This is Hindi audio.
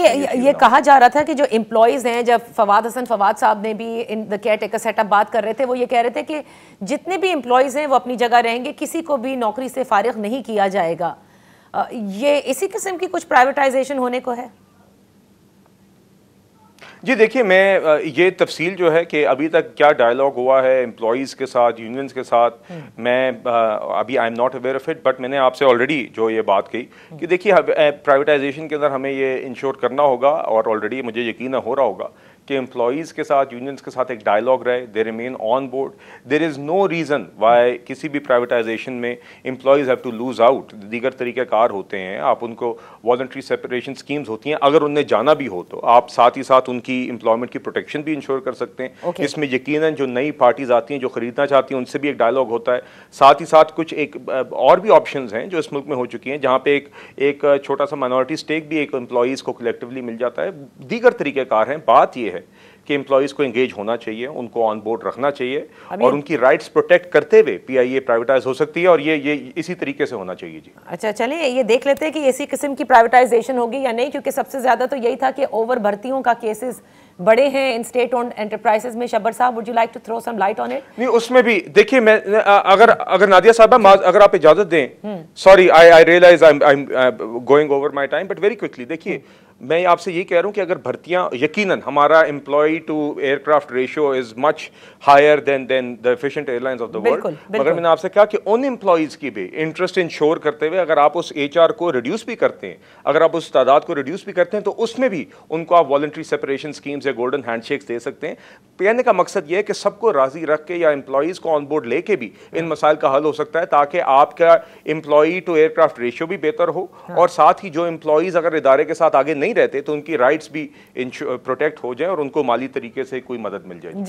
ये कहा जा रहा था कि जो एम्प्लॉयज़ हैं, जब फवाद साहब ने भी in the care taker setup बात कर रहे थे, वो ये कह रहे थे कि जितने भी एम्प्लॉयज़ हैं वो अपनी जगह रहेंगे, किसी को भी नौकरी से फारिग नहीं किया जाएगा। ये इसी किस्म की कुछ प्राइवेटाइजेशन होने को है? जी देखिए, मैं ये तफसील जो है कि अभी तक क्या डायलॉग हुआ है एम्प्लॉयज़ के साथ, यूनियंस के साथ, मैं अभी I am not aware of it, but मैंने आपसे ऑलरेडी जो ये बात कही कि देखिए प्राइवेटाइजेशन के अंदर हमें ये इंश्योर करना होगा, और ऑलरेडी मुझे यकीन हो रहा होगा कि एम्प्लॉयज़ के साथ, यूनियंस के साथ एक डायलॉग रहे, they remain on board. There is no reason why किसी भी प्राइवेटाइजेशन में employees have to lose out. दीगर तरीक़ेकार होते हैं, आप उनको वॉलंटरी सेपरेशन स्कीम्स होती हैं, अगर उन्हें जाना भी हो तो आप साथ ही साथ उनकी एम्प्लॉयमेंट की प्रोटेक्शन भी इंश्योर कर सकते हैं। इसमें यकीनन जो नई पार्टीज आती हैं, जो खरीदना चाहती हैं, उनसे भी एक डायलॉग होता है। साथ ही साथ कुछ एक और भी ऑप्शंस हैं जो इस मुल्क में हो चुकी हैं, जहाँ पे एक छोटा सा माइनॉरिटी स्टेक भी एक एम्प्लॉयज़ को कलेक्टिवली मिल जाता है। दीगर तरीक़ेकार हैं। बात यह है कि एम्प्लॉयज़ को एंगेज होना चाहिए, उनको ऑन बोर्ड रखना चाहिए, और उनकी राइट्स प्रोटेक्ट करते हुए पीआईए प्राइवेटाइज हो सकती है, और ये इसी तरीके से होना चाहिए। जी अच्छा, चलिए ये देख लेते हैं कि इसी किस्म की प्राइवेटाइजेशन होगी या नहीं, क्योंकि सबसे ज्यादा तो यही था कि ओवर भर्तियों का केसेस बड़े हैं इन स्टेट ओन्ड एंटरप्राइजेस में। शब्बर साहब, would you like to throw some light on it? नहीं, उसमें भी देखिए, मैं अगर नादिया साहबा अगर आप इजाजत दें, sorry I realise I am going over my time, but very quickly देखिए, मैं आपसे ये कह रहा हूं कि अगर भर्तियां, यकीनन हमारा employee to aircraft ratio is much higher than the efficient airlines of the world, मगर मैंने आपसे कहा कि उन एम्प्लॉयज की भी इंटरेस्ट इंश्योर करते हुए अगर आप उस एचआर को रिड्यूस भी करते हैं, अगर आप उस तादाद को रिड्यूस भी करते हैं, तो उसमें भी उनको आप वॉलंटरी सेपरेशन स्कीम्स या गोल्डन हैंडशेक्स दे सकते हैं। कहने का मकसद यह है कि सबको राजी रख के या एम्प्लॉयज को ऑन बोर्ड लेके भी इन मसाइल का हल हो सकता है, ताकि आपका एम्प्लॉय टू एयरक्राफ्ट रेशियो भी बेहतर हो, और साथ ही जो एम्प्लॉयज अगर इदारे के साथ आगे नहीं रहते तो उनकी राइट्स भी प्रोटेक्ट हो जाए और उनको माली तरीके से कोई मदद मिल जाए।